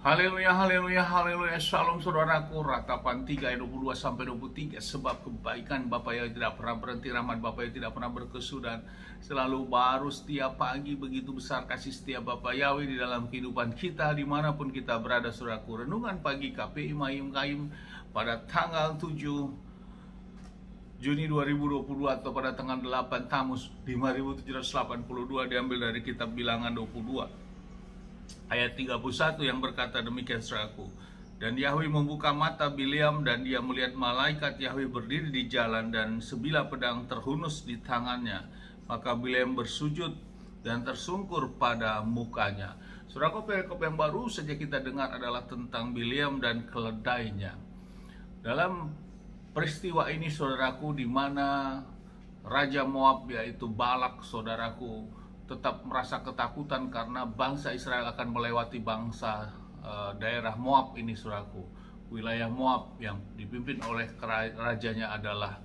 Haleluya, haleluya, haleluya. Shalom saudaraku. Ratapan 3 ayat 22 sampai 23. Sebab kebaikan Bapa yang tidak pernah berhenti, rahmat Bapa yang tidak pernah berkesudahan, selalu baru setiap pagi. Begitu besar kasih setia Bapa Yahweh di dalam kehidupan kita dimanapun kita berada, saudaraku. Renungan pagi KPI Mayim Kaim pada tanggal 7 Juni 2022 atau pada tanggal 8 Tamus 5782, diambil dari kitab Bilangan 22 ayat 31 yang berkata demikian, saudaraku. Dan Yahweh membuka mata Bileam, dan dia melihat malaikat Yahweh berdiri di jalan, dan sebilah pedang terhunus di tangannya. Maka Bileam bersujud dan tersungkur pada mukanya. Saudaraku, perikop yang baru saja kita dengar adalah tentang Bileam dan keledainya. Dalam peristiwa ini, saudaraku, di mana Raja Moab yaitu Balak, saudaraku, tetap merasa ketakutan karena bangsa Israel akan melewati bangsa daerah Moab ini, saudaraku. Wilayah Moab yang dipimpin oleh rajanya adalah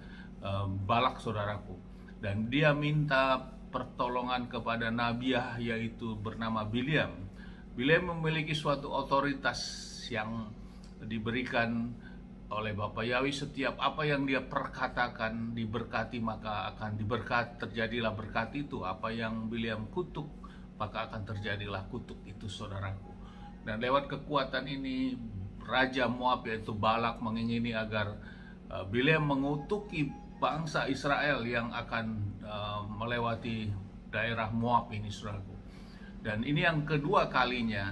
Balak, saudaraku. Dan dia minta pertolongan kepada Nabiah yaitu bernama Bileam. Bileam memiliki suatu otoritas yang diberikan oleh Bapa Yahweh. Setiap apa yang dia perkatakan diberkati, maka akan diberkati, terjadilah berkat itu. Apa yang Bileam kutuk, maka akan terjadilah kutuk itu, saudaraku. Dan lewat kekuatan ini, Raja Moab yaitu Balak mengingini agar Bileam mengutuki bangsa Israel yang akan melewati daerah Moab ini, saudaraku. Dan ini yang kedua kalinya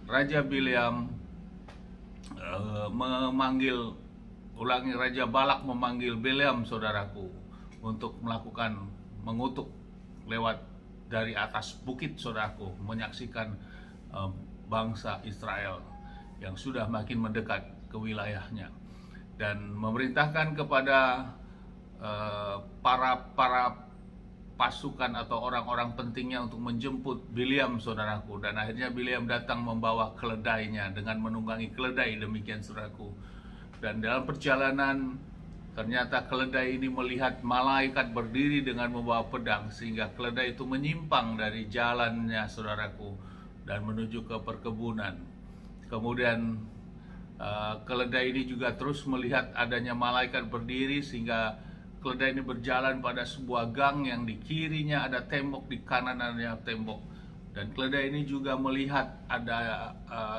Raja Bileam Raja Balak memanggil Bileam, saudaraku, untuk melakukan mengutuk lewat dari atas bukit, saudaraku, menyaksikan bangsa Israel yang sudah makin mendekat ke wilayahnya, dan memerintahkan kepada para pasukan atau orang-orang pentingnya untuk menjemput Bileam, saudaraku. Dan akhirnya Bileam datang membawa keledainya dengan menunggangi keledai, demikian, saudaraku. Dan dalam perjalanan ternyata keledai ini melihat malaikat berdiri dengan membawa pedang, sehingga keledai itu menyimpang dari jalannya, saudaraku, dan menuju ke perkebunan. Kemudian keledai ini juga terus melihat adanya malaikat berdiri, sehingga keledai ini berjalan pada sebuah gang yang di kirinya ada tembok, di kanannya tembok. Dan keledai ini juga melihat ada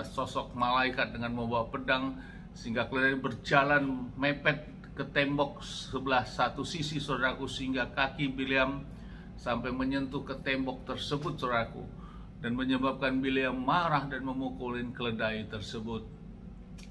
sosok malaikat dengan membawa pedang, sehingga keledai berjalan mepet ke tembok sebelah satu sisi, saudaraku, sehingga kaki Bileam sampai menyentuh ke tembok tersebut, saudaraku, dan menyebabkan Bileam marah dan memukulin keledai tersebut.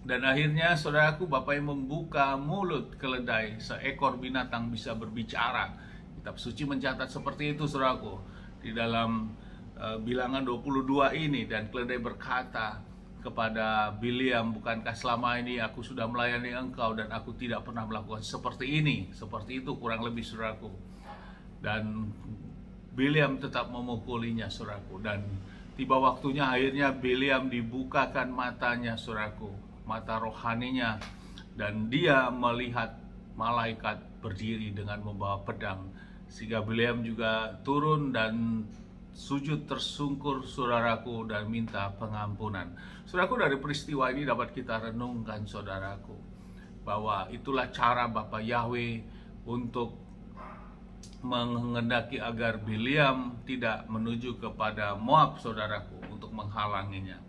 Dan akhirnya, saudaraku, Bapa yang membuka mulut keledai, seekor binatang bisa berbicara. Kitab suci mencatat seperti itu, saudaraku, di dalam Bilangan 22 ini. Dan keledai berkata kepada Bileam, bukankah selama ini aku sudah melayani engkau dan aku tidak pernah melakukan seperti ini, seperti itu, kurang lebih, saudaraku. Dan Bileam tetap memukulinya, saudaraku. Dan tiba waktunya, akhirnya Bileam dibukakan matanya, saudaraku, mata rohaninya, dan dia melihat malaikat berdiri dengan membawa pedang, sehingga Bileam juga turun dan sujud tersungkur, saudaraku, dan minta pengampunan. Saudaraku, dari peristiwa ini dapat kita renungkan, saudaraku, bahwa itulah cara Bapa Yahweh untuk menghendaki agar Bileam tidak menuju kepada Moab, saudaraku, untuk menghalanginya.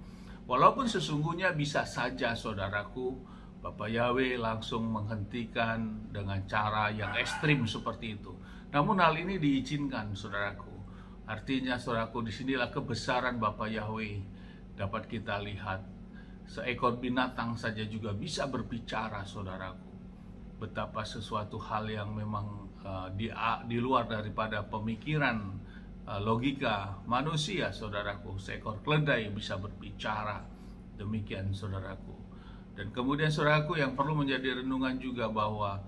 Walaupun sesungguhnya bisa saja, saudaraku, Bapa Yahweh langsung menghentikan dengan cara yang ekstrim seperti itu. Namun hal ini diizinkan, saudaraku. Artinya, saudaraku, disinilah kebesaran Bapa Yahweh dapat kita lihat. Seekor binatang saja juga bisa berbicara, saudaraku. Betapa sesuatu hal yang memang di luar daripada pemikiran logika manusia, saudaraku. Seekor keledai bisa berbicara, demikian, saudaraku. Dan kemudian, saudaraku, yang perlu menjadi renungan juga bahwa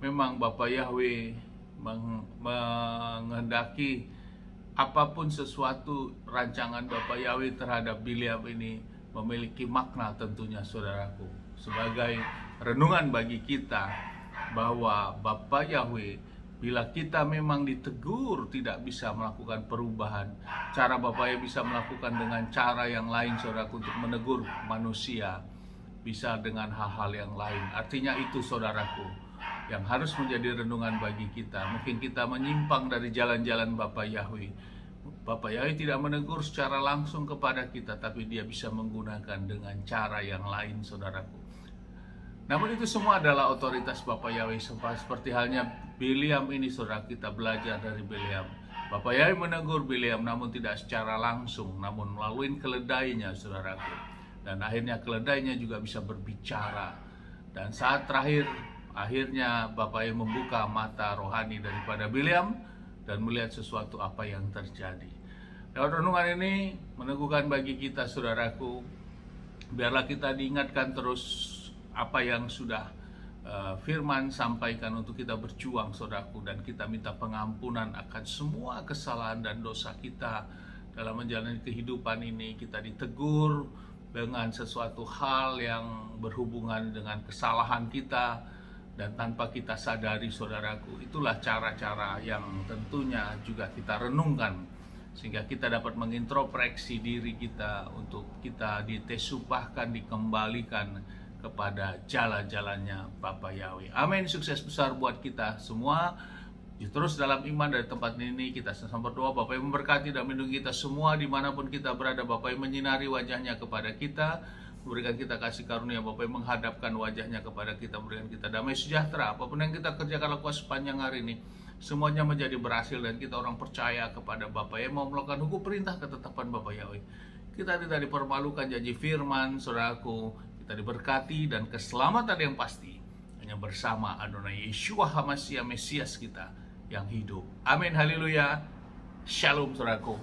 memang Bapa Yahweh menghendaki apapun sesuatu rancangan Bapa Yahweh terhadap Bileam ini memiliki makna, tentunya, saudaraku, sebagai renungan bagi kita bahwa Bapa Yahweh Bila kita memang ditegur tidak bisa melakukan perubahan, cara Bapak Yahweh bisa melakukan dengan cara yang lain, saudaraku, untuk menegur manusia, bisa dengan hal-hal yang lain. Artinya itu, saudaraku, yang harus menjadi renungan bagi kita. Mungkin kita menyimpang dari jalan-jalan Bapak Yahweh. Bapak Yahweh tidak menegur secara langsung kepada kita, tapi Dia bisa menggunakan dengan cara yang lain, saudaraku. Namun itu semua adalah otoritas Bapak Yahweh. Seperti halnya Bileam ini, saudara, kita belajar dari Bileam. Bapak Yahweh menegur Bileam namun tidak secara langsung, namun melalui keledainya, saudaraku. Dan akhirnya keledainya juga bisa berbicara. Dan saat terakhir, akhirnya Bapak Yahweh membuka mata rohani daripada Bileam dan melihat sesuatu apa yang terjadi. Lewat renungan ini meneguhkan bagi kita, saudaraku, biarlah kita diingatkan terus apa yang sudah firman sampaikan untuk kita berjuang, saudaraku, dan kita minta pengampunan akan semua kesalahan dan dosa kita dalam menjalani kehidupan ini. Kita ditegur dengan sesuatu hal yang berhubungan dengan kesalahan kita, dan tanpa kita sadari, saudaraku, itulah cara-cara yang tentunya juga kita renungkan, sehingga kita dapat mengintrospeksi diri kita untuk kita ditesupahkan, dikembalikan kepada jalan-jalannya Bapak Yahweh. Amin. Sukses besar buat kita semua. Terus dalam iman dari tempat ini kita sama berdoa, Bapak yang memberkati dan melindungi kita semua dimanapun kita berada. Bapak yang menyinari wajahnya kepada kita, memberikan kita kasih karunia. Bapak yang menghadapkan wajahnya kepada kita, memberikan kita damai sejahtera. Apapun yang kita kerjakan lakukan sepanjang hari ini, semuanya menjadi berhasil dan kita orang percaya kepada Bapak yang mau melakukan hukum perintah ketetapan Bapak Yahweh. Kita tidak dipermalukan janji firman, saudaraku. Kita diberkati dan keselamatan yang pasti hanya bersama Adonai Yeshua HaMashiach, Mesias kita yang hidup. Amin, haleluya. Shalom, saudaraku.